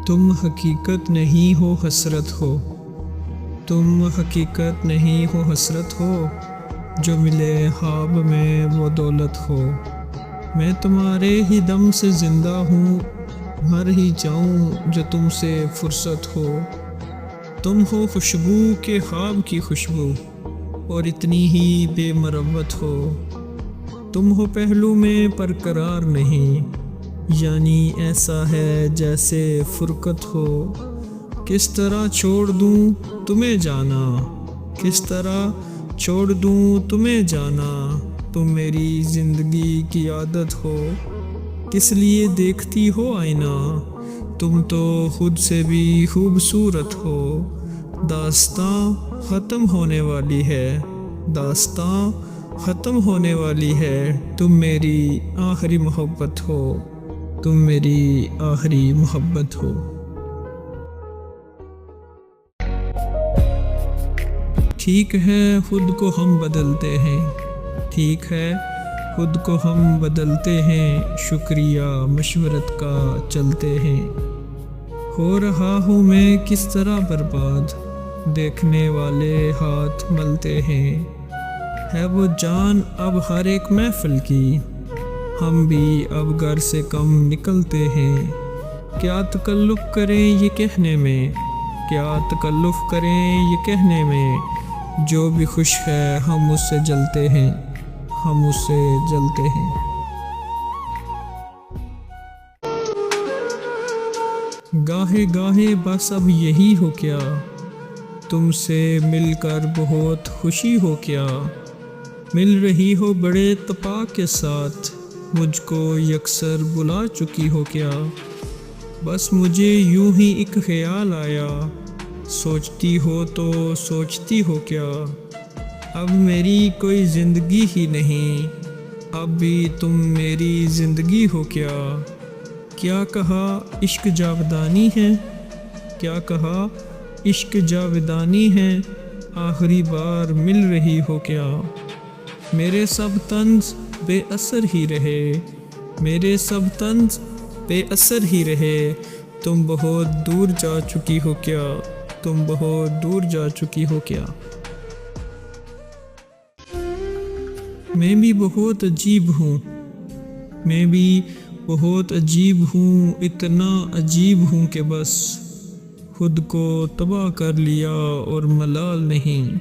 تم حقیقت نہیں ہو حسرت ہو، تم حقیقت نہیں ہو حسرت ہو، جو ملے خواب میں وہ دولت ہو۔ میں تمہارے ہی دم سے زندہ ہوں، مر ہی جاؤں جو تم سے فرصت ہو۔ تم ہو خوشبو کے خواب کی خوشبو، اور اتنی ہی بے مروت ہو۔ تم ہو پہلو میں پر قرار نہیں، یعنی ایسا ہے جیسے فرقت ہو۔ کس طرح چھوڑ دوں تمہیں جانا، کس طرح چھوڑ دوں تمہیں جانا، تم میری زندگی کی عادت ہو۔ کس لیے دیکھتی ہو آئینہ، تم تو خود سے بھی خوبصورت ہو۔ داستاں ختم ہونے والی ہے، داستاں ختم ہونے والی ہے، تم میری آخری محبت ہو، تم میری آخری محبت ہو۔ ٹھیک ہے خود کو ہم بدلتے ہیں، ٹھیک ہے خود کو ہم بدلتے ہیں، شکریہ مشورت کا چلتے ہیں۔ ہو رہا ہوں میں کس طرح برباد، دیکھنے والے ہاتھ ملتے ہیں۔ ہے وہ جان اب ہر ایک محفل کی، ہم بھی اب گھر سے کم نکلتے ہیں۔ کیا تکلف کریں یہ کہنے میں، کیا تکلف کریں یہ کہنے میں، جو بھی خوش ہے ہم اس سے جلتے ہیں، ہم اس سے جلتے ہیں۔ گاہے گاہے بس اب یہی ہو کیا، تم سے مل کر بہت خوشی ہو کیا۔ مل رہی ہو بڑے اتفاق کے ساتھ، مجھ کو یکسر بلا چکی ہو کیا۔ بس مجھے یوں ہی ایک خیال آیا، سوچتی ہو تو سوچتی ہو کیا۔ اب میری کوئی زندگی ہی نہیں، اب بھی تم میری زندگی ہو کیا۔ کیا کہا عشق جاودانی ہے، کیا کہا عشق جاودانی ہے، آخری بار مل رہی ہو کیا۔ میرے سب طنز بے اثر ہی رہے، میرے سب طنز بے اثر ہی رہے، تم بہت دور جا چکی ہو کیا، تم بہت دور جا چکی ہو کیا۔ میں بھی بہت عجیب ہوں، میں بھی بہت عجیب ہوں، اتنا عجیب ہوں کہ بس خود کو تباہ کر لیا اور ملال نہیں۔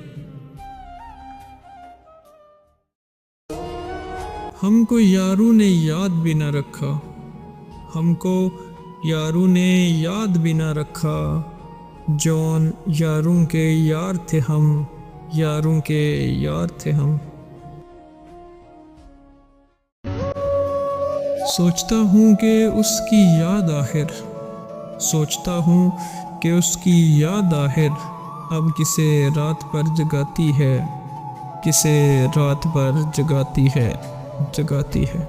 ہم کو یاروں نے یاد بھی نہ رکھا، ہم کو یاروں نے یاد بھی نہ رکھا، جون یاروں کے یار تھے ہم، یاروں کے یار تھے ہم۔ سوچتا ہوں کہ اس کی یاد آخر، سوچتا ہوں کہ اس کی یاد آخر اب کسے رات پر جگاتی ہے، کسے رات پر جگاتی ہے، جگاتی ہے۔